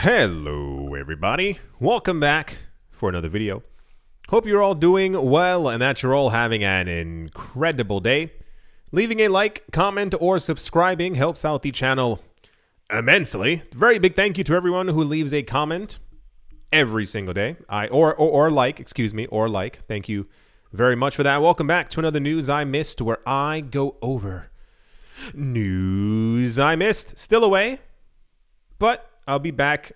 Hello everybody, welcome back for another video. Hope you're all doing well and that you're all having an incredible day. Leaving a like, comment, or subscribing helps out the channel immensely. Very big thank you to everyone who leaves a comment every single day. Or like. Thank you very much for that. Welcome back to another News I Missed, where I go over news I missed. Still away, but I'll be back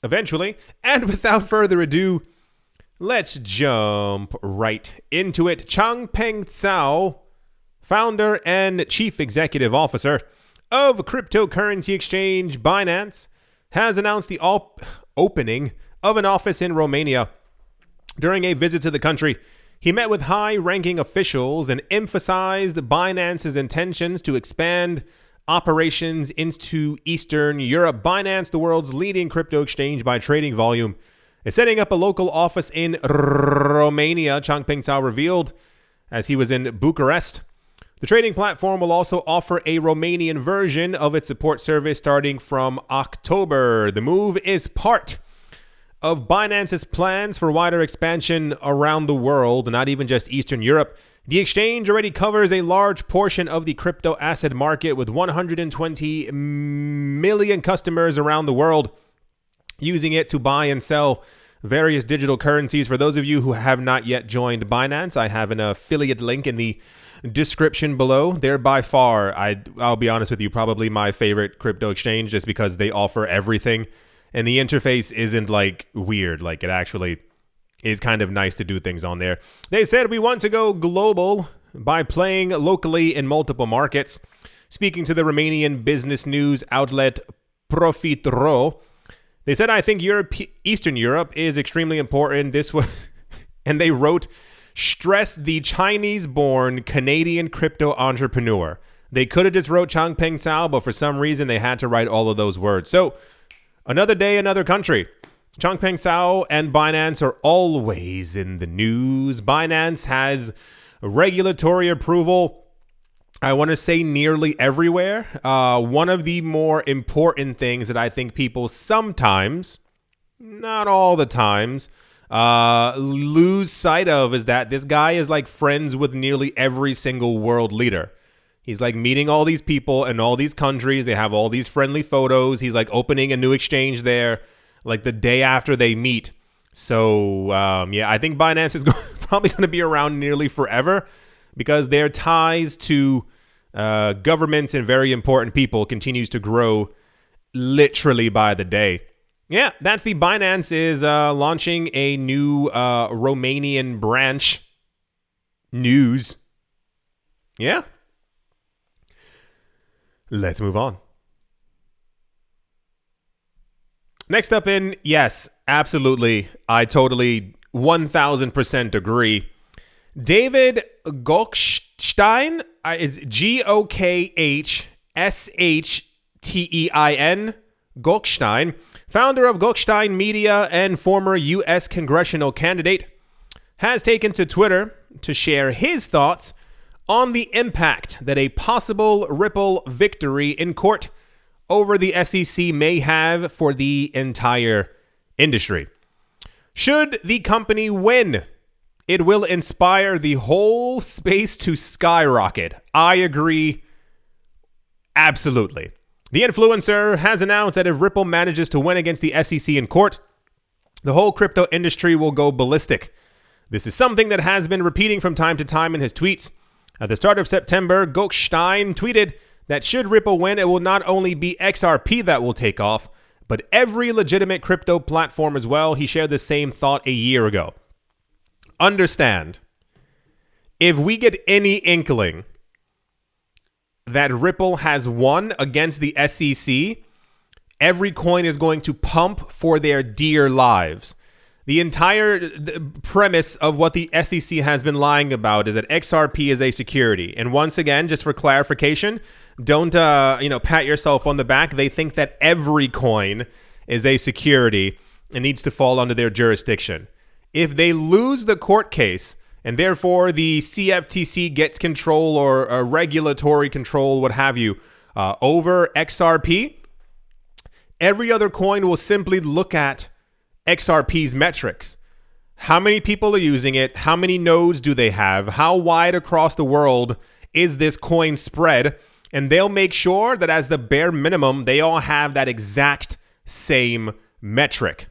eventually. And without further ado, let's jump right into it. Changpeng Zhao, founder and chief executive officer of cryptocurrency exchange Binance, has announced the opening of an office in Romania. During a visit to the country, he met with high-ranking officials and emphasized Binance's intentions to expand operations into Eastern Europe. Binance, the world's leading crypto exchange by trading volume, is setting up a local office in Romania, Changpeng Zhao revealed as he was in Bucharest. The trading platform will also offer a Romanian version of its support service starting from October. The move is part of Binance's plans for wider expansion around the world, not even just Eastern Europe. The exchange already covers a large portion of the crypto asset market with 120 million customers around the world using it to buy and sell various digital currencies. For those of you who have not yet joined Binance, I have an affiliate link in the description below. They're by far, I'll be honest with you, probably my favorite crypto exchange, just because they offer everything. And the interface isn't like weird, like it actually is kind of nice to do things on there. They said, we want to go global by playing locally in multiple markets. Speaking to the Romanian business news outlet Profit.ro, they said, I think Eastern Europe is extremely important. This was, and they wrote, stress the Chinese-born Canadian crypto entrepreneur. They could have just wrote Changpeng Zhao, but for some reason they had to write all of those words. So, another day, another country. Changpeng Zhao and Binance are always in the news. Binance has regulatory approval, I want to say, nearly everywhere. One of the more important things that I think people sometimes, not all the times, lose sight of is that this guy is like friends with nearly every single world leader. He's like meeting all these people in all these countries. They have all these friendly photos. He's like opening a new exchange there like the day after they meet. So, yeah, I think Binance is probably going to be around nearly forever because their ties to governments and very important people continues to grow literally by the day. Yeah, that's the Binance is launching a new Romanian branch. News. Yeah. Let's move on. Next up in, yes, absolutely, I totally 1000% agree. David Gokhshtein, it's Gokhshtein, Gokhshtein, founder of Gokhshtein Media and former U.S. congressional candidate, has taken to Twitter to share his thoughts on the impact that a possible Ripple victory in court over the SEC may have for the entire industry. Should the company win, it will inspire the whole space to skyrocket. I agree absolutely. The influencer has announced that if Ripple manages to win against the SEC in court, the whole crypto industry will go ballistic. This is something that has been repeating from time to time in his tweets. At the start of September, Gokhshtein tweeted that should Ripple win, it will not only be XRP that will take off, but every legitimate crypto platform as well. He shared the same thought a year ago. Understand, if we get any inkling that Ripple has won against the SEC, every coin is going to pump for their dear lives. The entire premise of what the SEC has been lying about is that XRP is a security. And once again, just for clarification, don't pat yourself on the back. They think that every coin is a security and needs to fall under their jurisdiction. If they lose the court case and therefore the CFTC gets control or regulatory control, what have you, over XRP, every other coin will simply look at XRP's metrics. How many people are using it? How many nodes do they have? How wide across the world is this coin spread? And they'll make sure that as the bare minimum, they all have that exact same metric.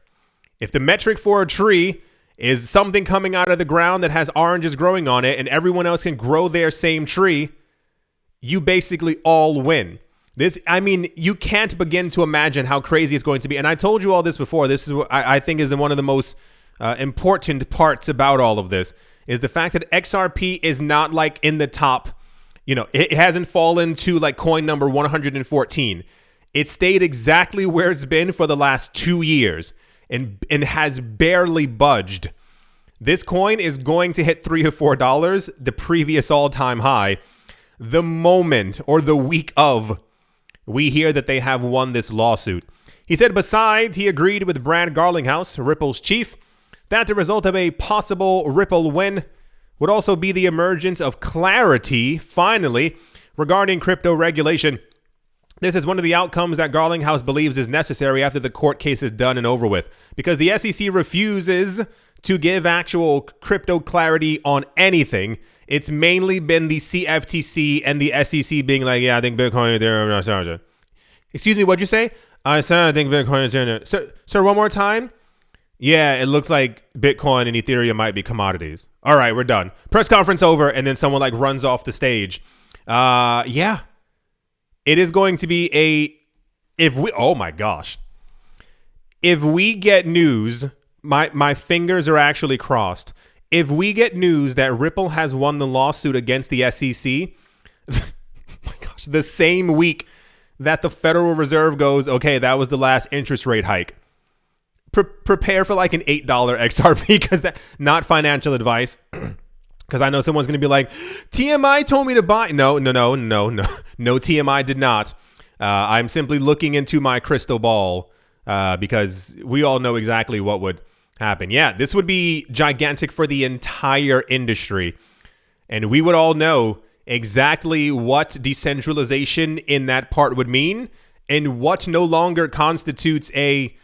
If the metric for a tree is something coming out of the ground that has oranges growing on it and everyone else can grow their same tree, you basically all win. You can't begin to imagine how crazy it's going to be. And I told you all this before. This is what I think is one of the most important parts about all of this, is the fact that XRP is not like in the top. It hasn't fallen to like coin number 114. It stayed exactly where it's been for the last 2 years and has barely budged. This coin is going to hit $3 or $4, the previous all-time high, the moment or the week of we hear that they have won this lawsuit. He said, besides, he agreed with Brad Garlinghouse, Ripple's chief, that the result of a possible Ripple win would also be the emergence of clarity, finally, regarding crypto regulation. This is one of the outcomes that Garlinghouse believes is necessary after the court case is done and over with, because the SEC refuses to give actual crypto clarity on anything. It's mainly been the CFTC and the SEC being like, yeah, I think Bitcoin is there. Excuse me, what'd you say? I said I think Bitcoin is there. Sir, one more time? Yeah, it looks like Bitcoin and Ethereum might be commodities. All right, we're done. Press conference over, and then someone like runs off the stage. Yeah. It is going to be oh my gosh. If we get news, my fingers are actually crossed. If we get news that Ripple has won the lawsuit against the SEC, my gosh, the same week that the Federal Reserve goes, okay, that was the last interest rate hike. Prepare for like an $8 XRP, because that, not financial advice. Because I know someone's going to be like, TMI told me to buy. No. No, TMI did not. I'm simply looking into my crystal ball because we all know exactly what would happen. Yeah, this would be gigantic for the entire industry. And we would all know exactly what decentralization in that part would mean and what no longer constitutes a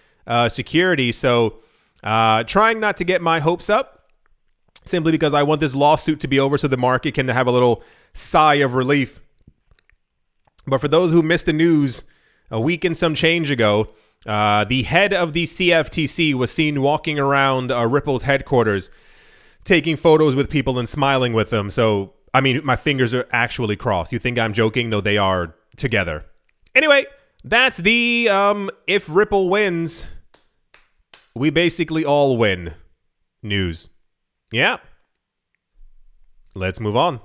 security. So trying not to get my hopes up, simply because I want this lawsuit to be over so the market can have a little sigh of relief. But for those who missed the news, a week and some change ago, the head of the CFTC was seen walking around Ripple's headquarters, taking photos with people and smiling with them. So, I mean, my fingers are actually crossed. You think I'm joking? No, they are together. Anyway, that's the if Ripple wins, we basically all win news. Yeah. Let's move on.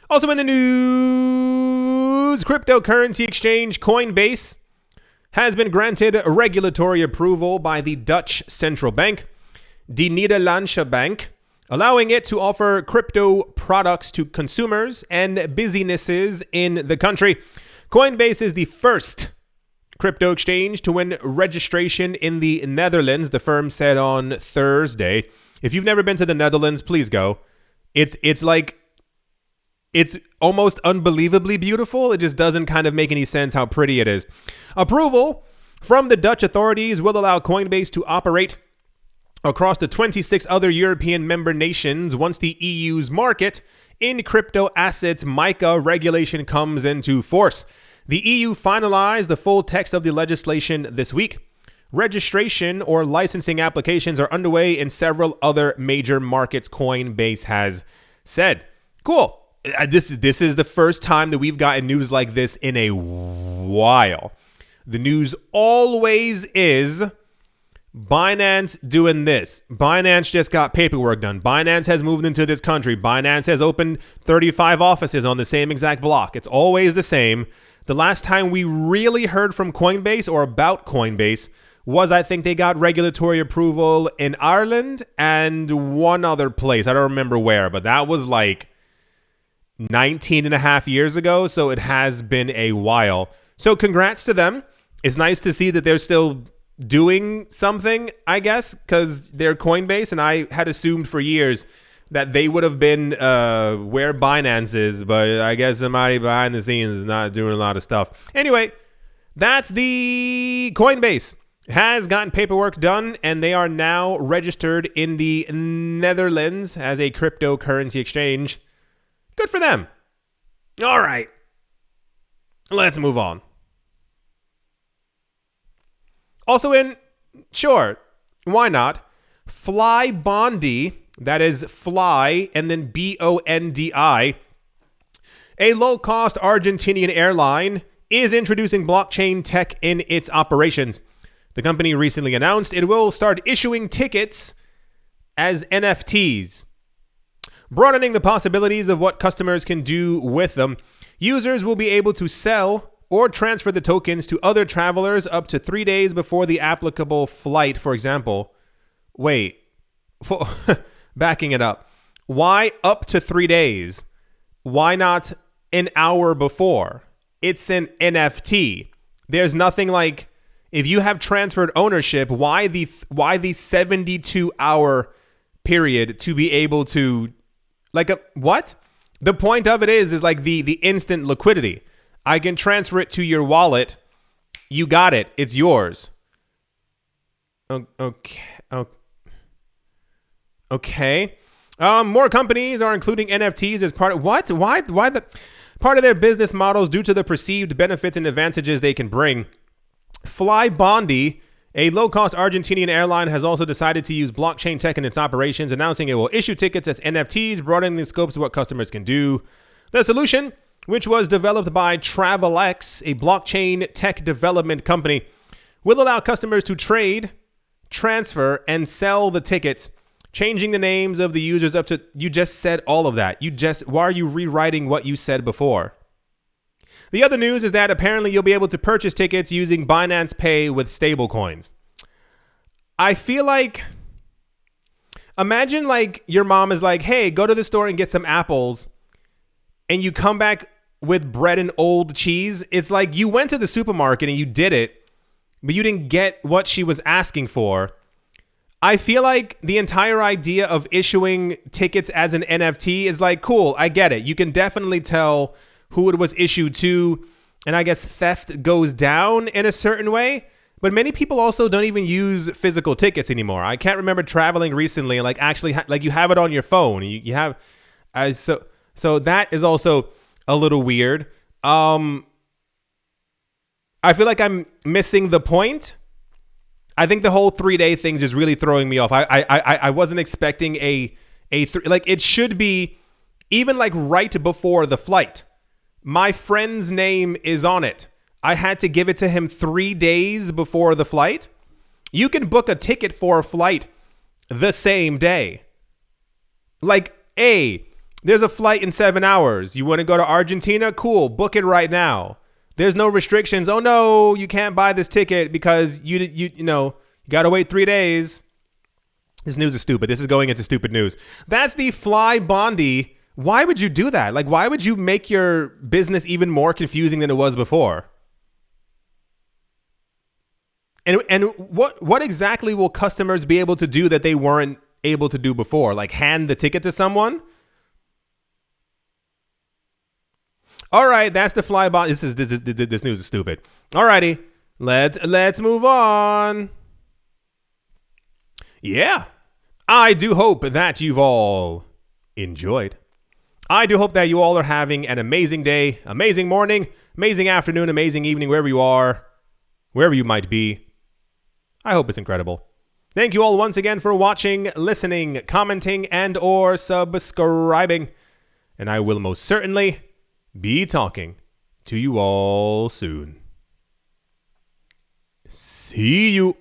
Also in the news, cryptocurrency exchange Coinbase has been granted regulatory approval by the Dutch central bank, De Nederlandsche Bank, allowing it to offer crypto products to consumers and businesses in the country. Coinbase is the first crypto exchange to win registration in the Netherlands, the firm said on Thursday. If you've never been to the Netherlands, please go. It's almost unbelievably beautiful. It just doesn't kind of make any sense how pretty it is. Approval from the Dutch authorities will allow Coinbase to operate across the 26 other European member nations once the EU's market in crypto assets MiCA regulation comes into force. The EU finalized the full text of the legislation this week. Registration or licensing applications are underway in several other major markets, Coinbase has said. Cool. This is the first time that we've gotten news like this in a while. The news always is Binance doing this. Binance just got paperwork done. Binance has moved into this country. Binance has opened 35 offices on the same exact block. It's always the same. The last time we really heard from Coinbase or about Coinbase was, I think they got regulatory approval in Ireland and one other place. I don't remember where, but that was like 19 and a half years ago. So it has been a while. So congrats to them. It's nice to see that they're still doing something, I guess, because they're Coinbase. And I had assumed for years that they would have been where Binance is, but I guess somebody behind the scenes is not doing a lot of stuff. Anyway, That's the Coinbase. Has gotten paperwork done, and they are now registered in the Netherlands as a cryptocurrency exchange. Good for them. All right. Let's move on. Also sure, why not? Fly Bondi, that is fly and then Bondi, a low-cost Argentinian airline, is introducing blockchain tech in its operations. The company recently announced it will start issuing tickets as NFTs, broadening the possibilities of what customers can do with them. Users will be able to sell or transfer the tokens to other travelers up to 3 days before the applicable flight, for example. Wait, backing it up. Why up to 3 days? Why not an hour before? It's an NFT. There's nothing like, if you have transferred ownership, why the 72-hour period to be able to, what? The point of it is like the instant liquidity. I can transfer it to your wallet. You got it. It's yours. Okay. More companies are including NFTs as part of what? Why the part of their business models due to the perceived benefits and advantages they can bring. Fly Bondi, a low-cost Argentinian airline, has also decided to use blockchain tech in its operations, announcing it will issue tickets as NFTs, broadening the scopes of what customers can do. The solution, which was developed by TravelX, a blockchain tech development company, will allow customers to trade, transfer, and sell the tickets, changing the names of the users up to... You just said all of that. Why are you rewriting what you said before? The other news is that apparently you'll be able to purchase tickets using Binance Pay with stablecoins. I feel like... Imagine like your mom is like, hey, go to the store and get some apples, and you come back with bread and old cheese. It's like you went to the supermarket and you did it, but you didn't get what she was asking for. I feel like the entire idea of issuing tickets as an NFT is like, cool, I get it. You can definitely tell who it was issued to, and I guess theft goes down in a certain way. But many people also don't even use physical tickets anymore. I can't remember traveling recently, like actually, like you have it on your phone. You have, so that is also a little weird. I feel like I'm missing the point. I think the whole 3-day thing is really throwing me off. I wasn't expecting like it should be even like right before the flight. My friend's name is on it. I had to give it to him 3 days before the flight. You can book a ticket for a flight the same day. Like, there's a flight in 7 hours. You want to go to Argentina? Cool. Book it right now. There's no restrictions. Oh no, you can't buy this ticket because you got to wait 3 days. This news is stupid. This is going into stupid news. That's the Fly Bondi. Why would you do that? Like, why would you make your business even more confusing than it was before? And what exactly will customers be able to do that they weren't able to do before? Like hand the ticket to someone? All right, that's the Fly Bondi. This news is stupid. All righty, let's move on. Yeah, I do hope that you've all enjoyed. I do hope that you all are having an amazing day, amazing morning, amazing afternoon, amazing evening, wherever you are, wherever you might be. I hope it's incredible. Thank you all once again for watching, listening, commenting, and or subscribing. And I will most certainly be talking to you all soon. See you.